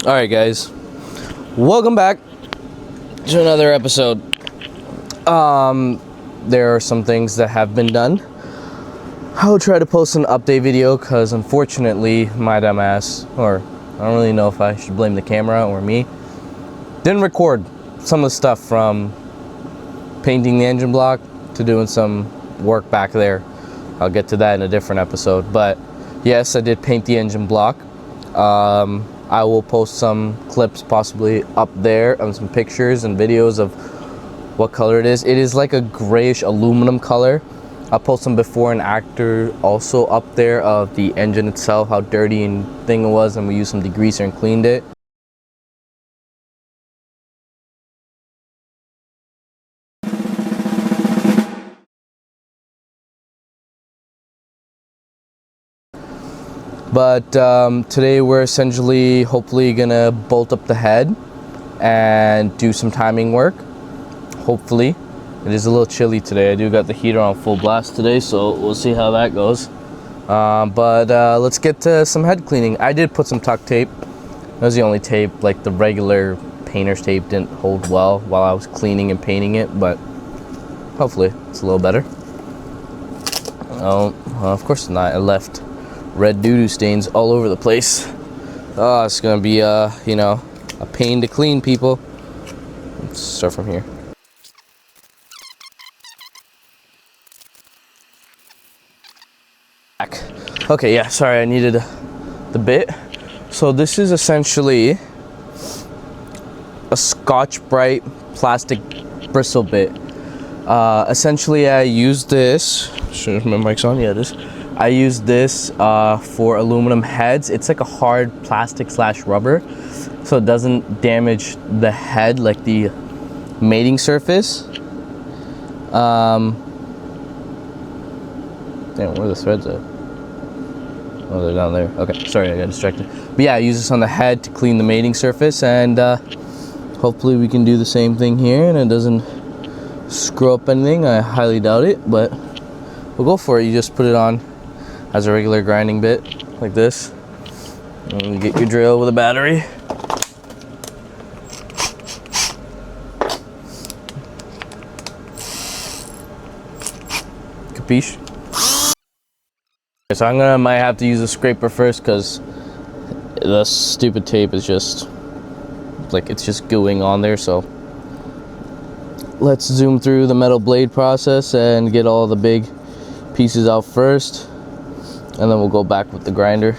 Alright guys, welcome back to another episode. There are some things that have been done. I'll try to post an update video because unfortunately my dumbass, or I don't really know if I should blame the camera or me, didn't record some of the stuff from painting the engine block to doing some work back there. I'll get to that in a different episode, but yes, I did paint the engine block. I will post some clips possibly up there and some pictures and videos of what color it is. It is like a grayish aluminum color. I'll post some before and after also up there of the engine itself, how dirty and thing it was, and we used some degreaser and cleaned it. But today we're essentially hopefully gonna bolt up the head and do some timing work. Hopefully. It is a little chilly today. I do got the heater on full blast today, so we'll see how that goes. But let's get to some head cleaning. I did put some tuck tape. That was the only tape, like the regular painter's tape didn't hold well while I was cleaning and painting it, but hopefully it's a little better. Oh, well, of course not. I left red doo-doo stains all over the place. Oh, it's gonna be you know, a pain to clean, people. Let's start from here. Okay, yeah, sorry, I needed the bit. So this is essentially a Scotch-Brite plastic bristle bit. Essentially I used this, should my mic's on? Yeah, it is. I use this for aluminum heads. It's like a hard plastic / rubber, so it doesn't damage the head, like the mating surface. Damn, where are the threads at? Oh, they're down there. Okay, sorry, I got distracted. But yeah, I use this on the head to clean the mating surface, and hopefully we can do the same thing here and it doesn't screw up anything. I highly doubt it, but we'll go for it. You just put it on as a regular grinding bit, like this. And you get your drill with a battery. Capiche? So might have to use a scraper first because the stupid tape is just, like, it's just gooing on there, so. Let's zoom through the metal blade process and get all the big pieces out first, and then we'll go back with the grinder.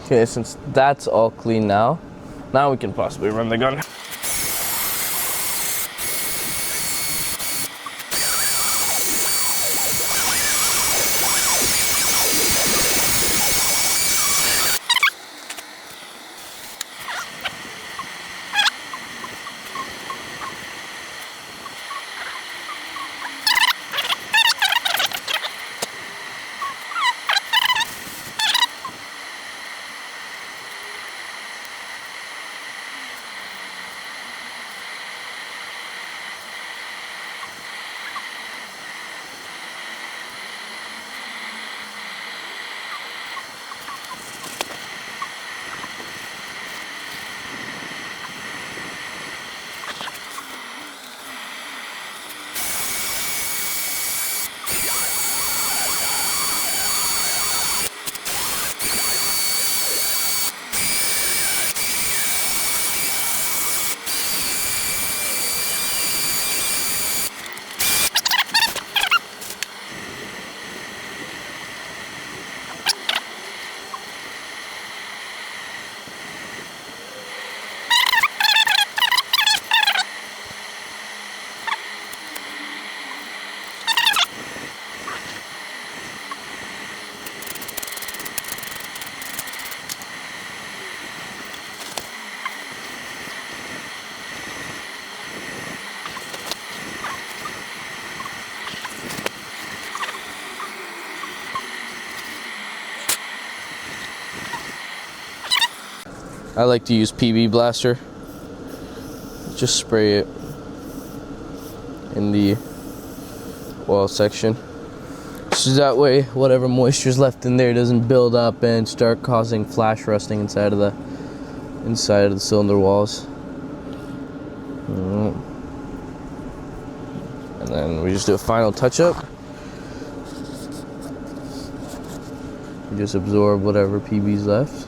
Okay, since that's all clean now we can possibly run the gun. I like to use PB Blaster. Just spray it in the oil section, so that way whatever moisture is left in there doesn't build up and start causing flash rusting inside of the cylinder walls. And then we just do a final touch up. You just absorb whatever PB's left.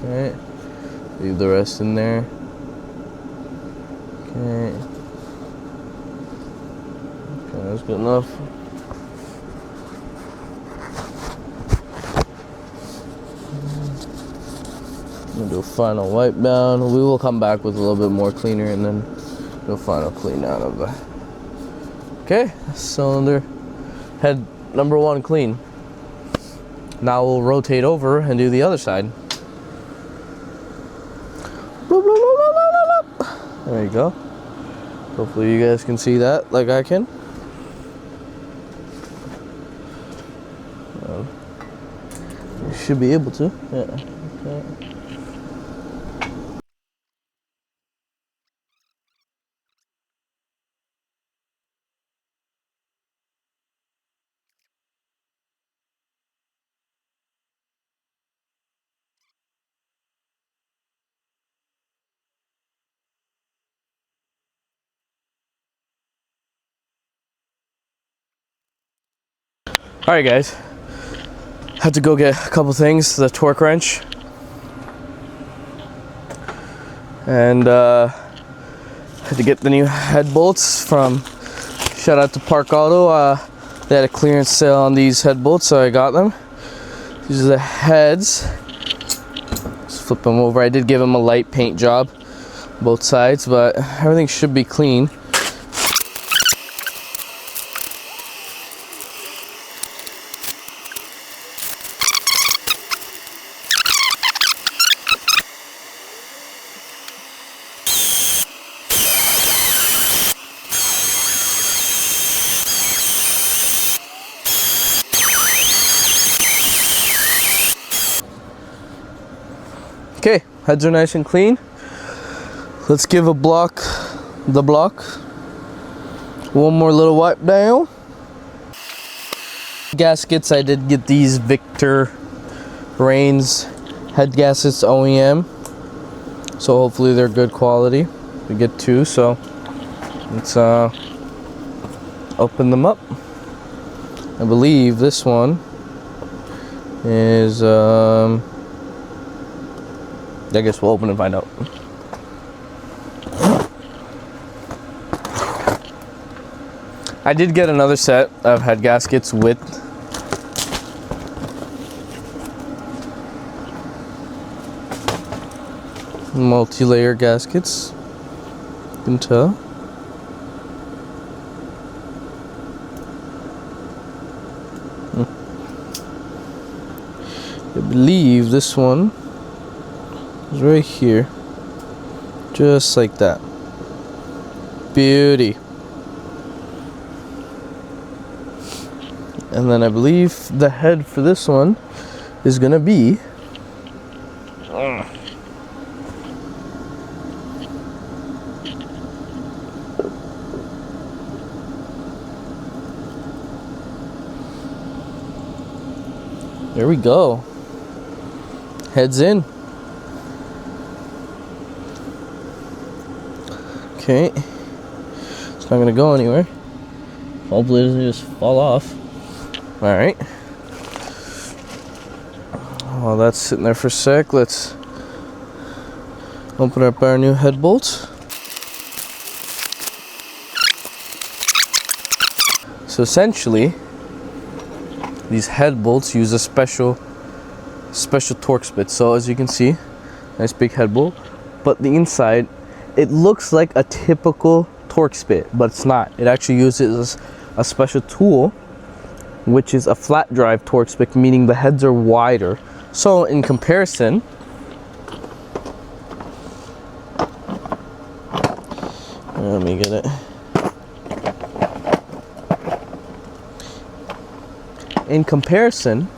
Okay, leave the rest in there. Okay, that's good enough. We'll do a final wipe down. We will come back with a little bit more cleaner and then do a final clean out of the. Okay, cylinder head number 1 clean. Now we'll rotate over and do the other side. There you go. Hopefully you guys can see that like I can. You should be able to. Yeah. Okay. Alright guys, had to go get a couple things, the torque wrench, and had to get the new head bolts from, shout out to Park Auto, they had a clearance sale on these head bolts, so I got them. These are the heads. Just flip them over. I did give them a light paint job, both sides, but everything should be clean. Okay, heads are nice and clean. Let's give the block one more little wipe down. Gaskets, I did get these Victor Reigns head gaskets OEM, so hopefully they're good quality. We get 2, so let's open them up. I believe this one is I guess we'll open and find out. I did get another set of head gaskets with multi-layer gaskets. You can tell. I believe this one is right here, just like that. Beauty. And then I believe the head for this one is gonna be there we go. Heads in. Okay, it's not gonna go anywhere. Hopefully it doesn't just fall off. All right. While that's sitting there for a sec, let's open up our new head bolts. So essentially, these head bolts use a special torque spit. So as you can see, nice big head bolt, but the inside, it looks like a typical torque spit, but it's not. It actually uses a special tool, which is a flat drive torque spit, meaning the heads are wider. So in comparison, let me get it. In comparison,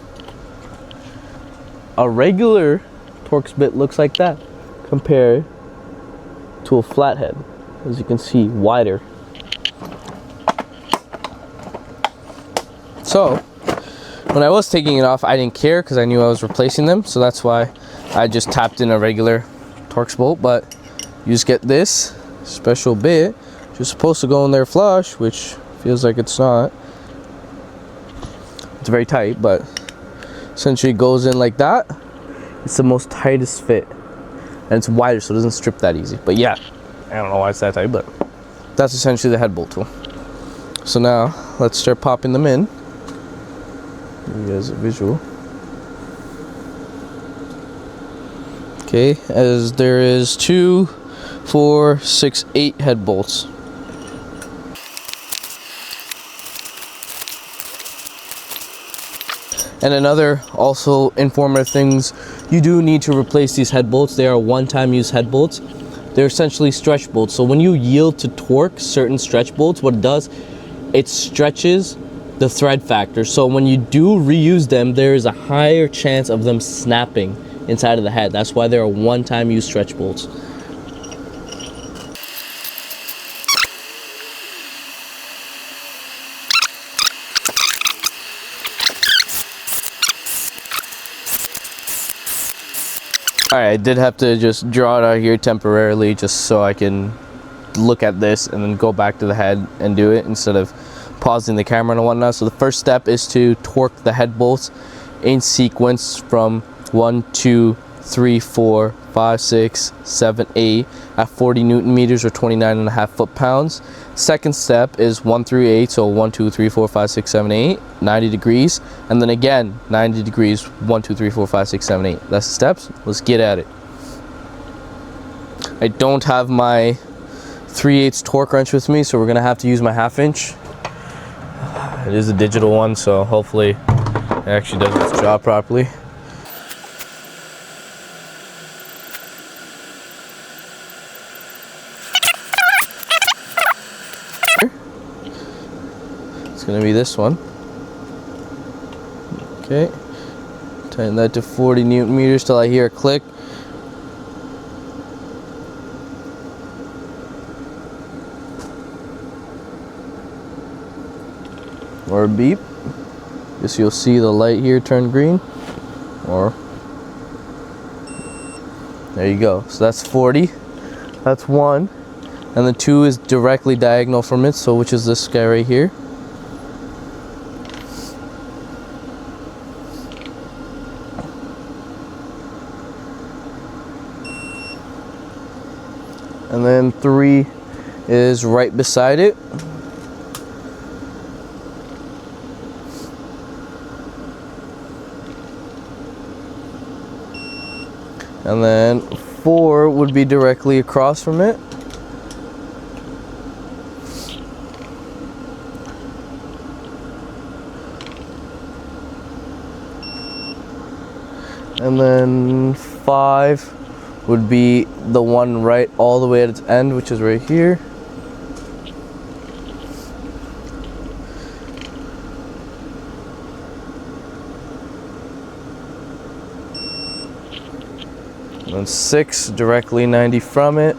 a regular Torx bit looks like that compared to a flathead. As you can see, wider. So when I was taking it off, I didn't care because I knew I was replacing them, so that's why I just tapped in a regular Torx bolt. But you just get this special bit, which is supposed to go in there flush, which feels like it's not. It's very tight, but essentially it goes in like that. It's the most tightest fit, and it's wider, so it doesn't strip that easy. But yeah, I don't know why it's that tight, but that's essentially the head bolt tool. So now let's start popping them in. Give you guys a visual. Okay, as there is 2, 4, 6, 8 head bolts. And another also informative things, you do need to replace these head bolts. They are one-time use head bolts. They're essentially stretch bolts. So when you yield to torque certain stretch bolts, what it does, it stretches the thread factor. So when you do reuse them, there is a higher chance of them snapping inside of the head. That's why they're one-time use stretch bolts. Alright, I did have to just draw it out here temporarily just so I can look at this and then go back to the head and do it instead of pausing the camera and whatnot. So the first step is to torque the head bolts in sequence from 1, 2, 3, 4, 5, 6, 7, 8 at 40 Newton meters or 29.5 foot-pounds. Second step is 1 through 8, so 1, 2, 3, 4, 5, 6, 7, 8, 90 degrees, and then again 90 degrees, 1, 2, 3, 4, 5, 6, 7, 8. That's the steps. Let's get at it. I don't have my 3/8 torque wrench with me, so we're gonna have to use my 1/2 inch. It is a digital one, so hopefully it actually does its job properly. It's gonna be this one. Okay, tighten that to 40 Newton meters till I hear a click. Or a beep. Guess you'll see the light here turn green. Or there you go. So that's 40. That's 1. And the 2 is directly diagonal from it, so which is this guy right here. And then 3 is right beside it. And then 4 would be directly across from it. And then 5 would be the one right all the way at its end, which is right here. And then 6 directly 90 from it.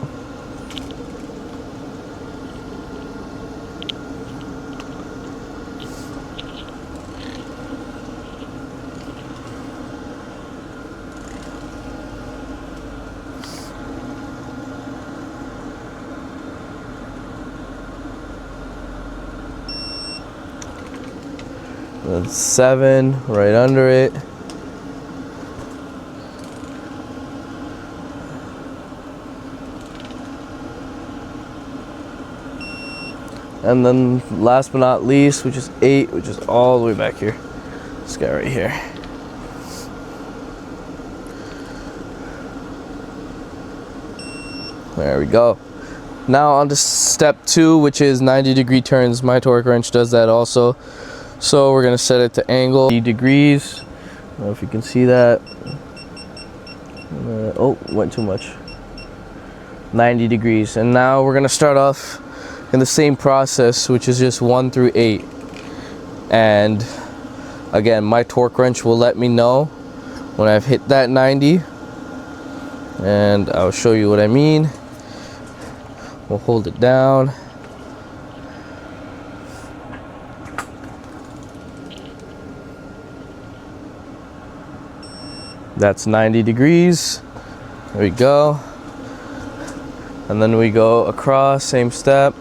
And then 7 right under it. And then last but not least, which is 8, which is all the way back here. This guy right here. There we go. Now on to step 2, which is 90-degree turns. My torque wrench does that also. So we're gonna set it to angle 80 degrees. I don't know if you can see that. Oh, went too much. 90 degrees. And now we're gonna start off in the same process, which is just 1 through 8. And again, my torque wrench will let me know when I've hit that 90, and I'll show you what I mean. We'll hold it down. That's 90 degrees. There we go. And then we go across, same step.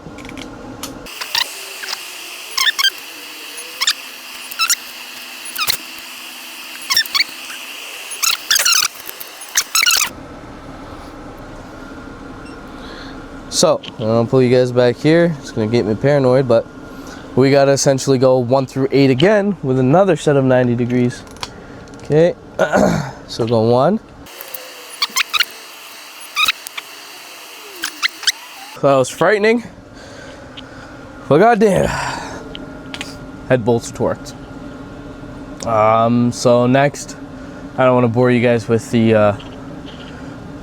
So, I'm gonna pull you guys back here. It's gonna get me paranoid, but we gotta essentially go 1 through 8 again with another set of 90 degrees. Okay, so go 1. That was frightening, but goddamn, head bolts torqued. So next, I don't want to bore you guys with the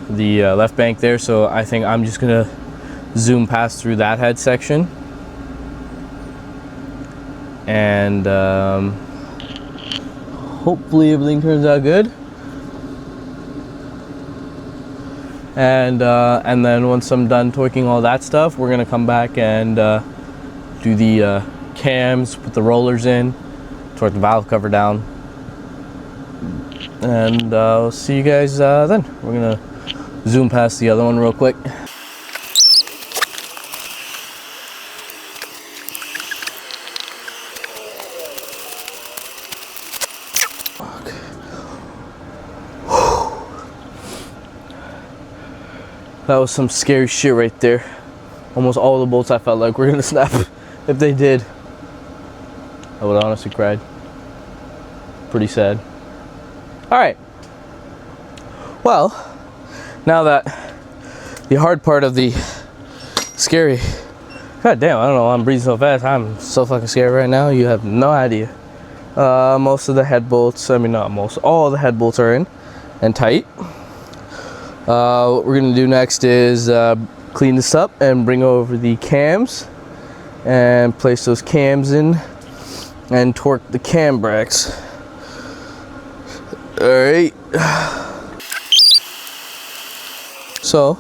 left bank there, so I think I'm just gonna zoom past through that head section, and hopefully everything turns out good. And then once I'm done torquing all that stuff, we're gonna come back and do the cams, put the rollers in, torque the valve cover down, and I'll see you guys then. We're gonna zoom past the other one real quick. That was some scary shit right there. Almost all the bolts I felt like were gonna snap. If they did, I would honestly cried. Pretty sad. Alright. Well, now that the hard part of the scary... God damn, I don't know why I'm breathing so fast. I'm so fucking scared right now. You have no idea. Most of the head bolts, I mean not most, all the head bolts are in and tight. What we're gonna do next is clean this up and bring over the cams and place those cams in and torque the cam brakes. Alright. So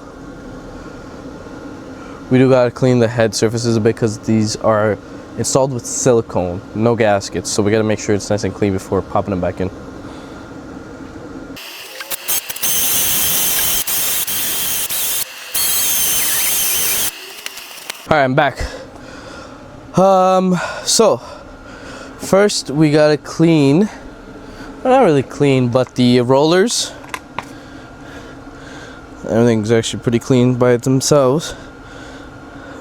we do gotta clean the head surfaces a bit because these are installed with silicone, no gaskets, so we gotta make sure it's nice and clean before popping them back in. Alright, I'm back. So first we gotta clean, well, not really clean, but the rollers. Everything's actually pretty clean by themselves.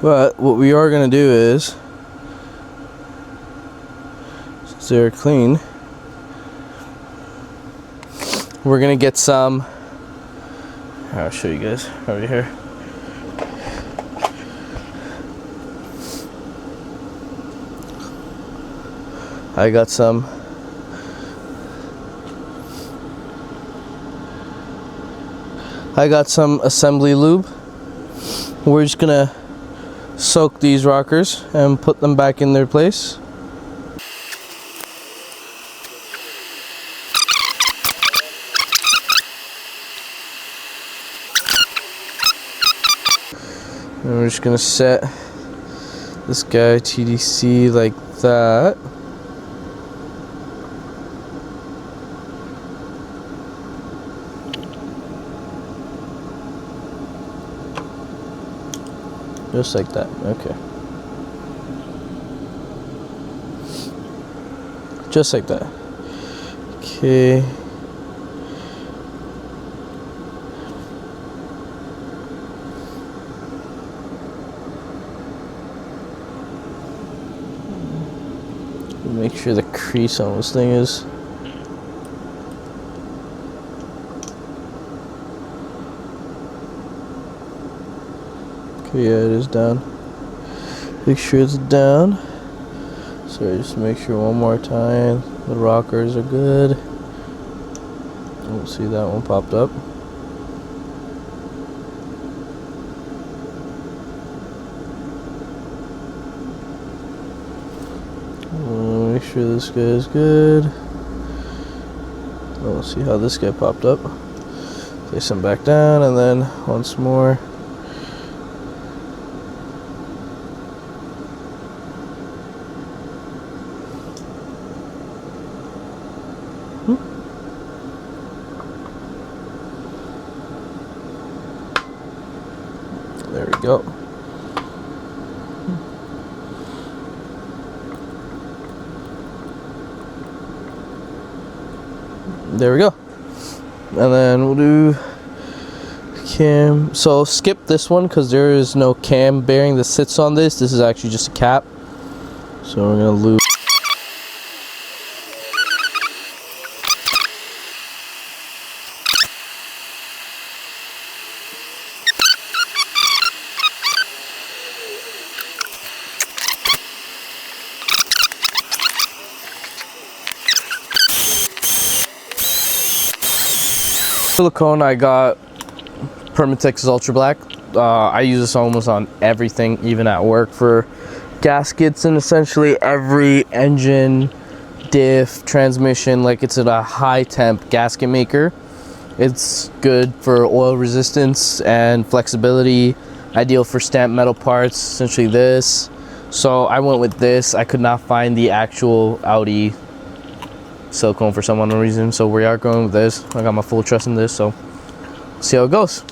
But what we are gonna do is, since they're clean, we're gonna get some, I'll show you guys over here. I got some assembly lube. We're just gonna soak these rockers and put them back in their place. And we're just gonna set this guy TDC like that. Just like that, okay. Just like that. Okay. Make sure the crease on this thing is okay. Yeah, it is down. Make sure it's down. Sorry, just make sure one more time the rockers are good. Don't see that one popped up. Make sure this guy is good. Oh, see how this guy popped up? Place him back down, and then once more. There we go. There we go. And then we'll do cam. So skip this one because there is no cam bearing that sits on this. This is actually just a cap. So we're gonna lube. Silicone I got Permatex Ultra Black. I use this almost on everything, even at work, for gaskets and essentially every engine, diff, transmission. Like, it's a high temp gasket maker. It's good for oil resistance and flexibility, ideal for stamped metal parts, essentially this. So I went with this. I could not find the actual Audi silicone for some unknown reason, so we are going with this. I got my full trust in this, so see how it goes.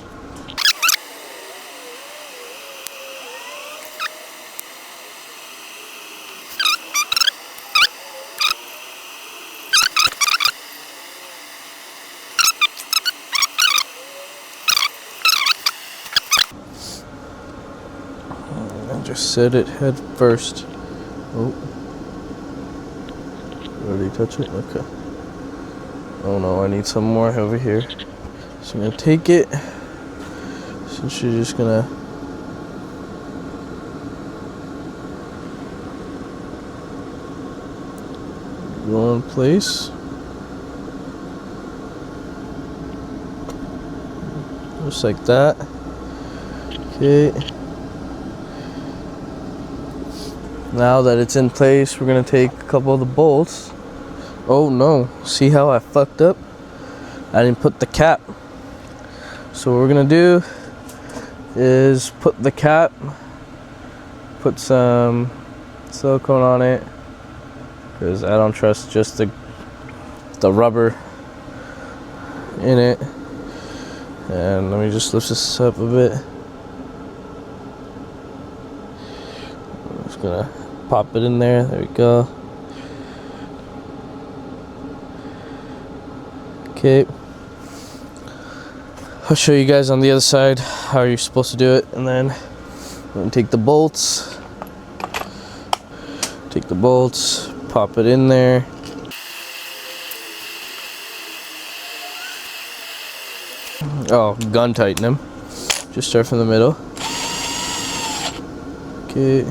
And just set it head first. Oh. Already touch it? Okay. Oh no, I need some more over here. So I'm gonna take it. Since you're just gonna go in place. Just like that. Okay. Now that it's in place, we're gonna take a couple of the bolts. Oh no, see how I fucked up? I didn't put the cap. So what we're gonna do is put the cap, put some silicone on it, because I don't trust just the rubber in it. And let me just lift this up a bit. I'm just gonna pop it in there. There we go. Okay, I'll show you guys on the other side how you're supposed to do it, and then I'm gonna take the bolts, pop it in there. Oh, gun tighten them. Just start from the middle. Okay.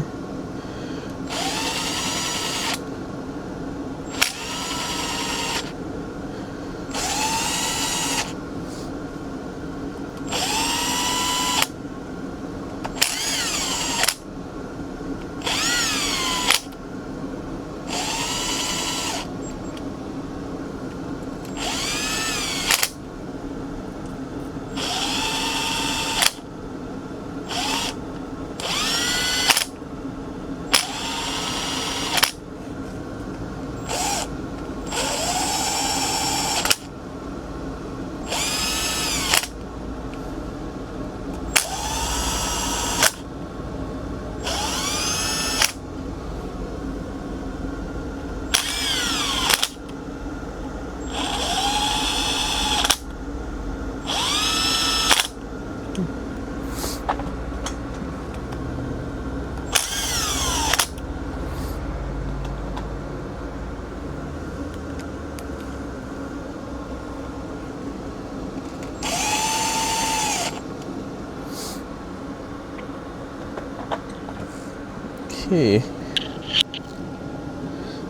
Okay,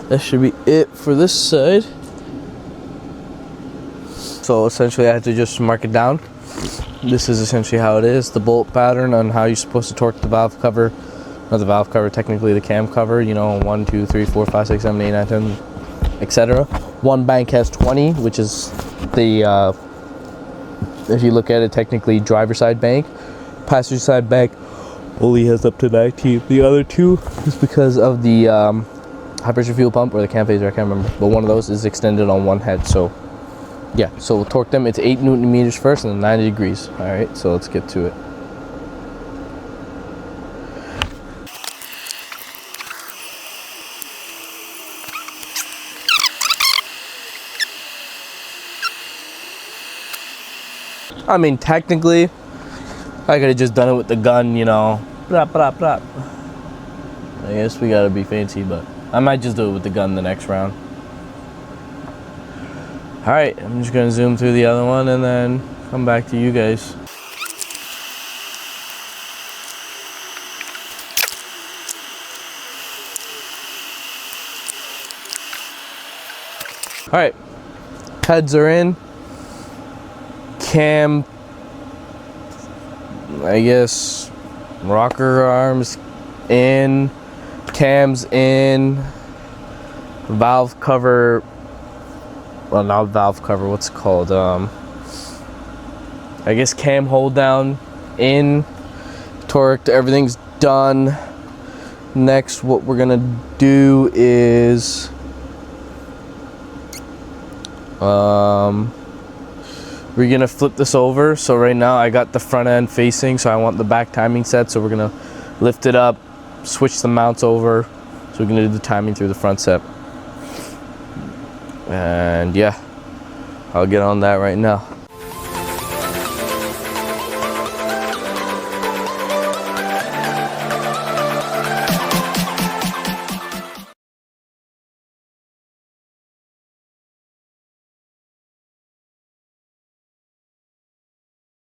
that should be it for this side. So essentially I had to just mark it down. This is essentially how it is, the bolt pattern on how you're supposed to torque the valve cover, not the valve cover, technically the cam cover, you know, 1, 2, 3, 4, 5, 6, 7, 8, 9, 10, etc. one bank has 20, which is the if you look at it, technically driver side bank. Passenger side bank only has up to 19. The other two is because of the high pressure fuel pump or the cam phaser, I can't remember, but one of those is extended on one head. So yeah, so we'll torque them. It's 8 Newton meters first and then 90 degrees. All right, so let's get to it. I mean, technically, I could have just done it with the gun, you know. Brap, brap, brap. I guess we gotta be fancy, but I might just do it with the gun the next round. Alright, I'm just gonna zoom through the other one and then come back to you guys. Alright, heads are in. Cam, I guess, rocker arms in, cams in, valve cover, well, not valve cover, what's it called, I guess cam hold down in, torqued, everything's done. Next, what we're gonna do is we're gonna flip this over. So right now I got the front end facing, so I want the back timing set. So we're gonna lift it up, switch the mounts over. So we're gonna do the timing through the front set. And yeah, I'll get on that right now.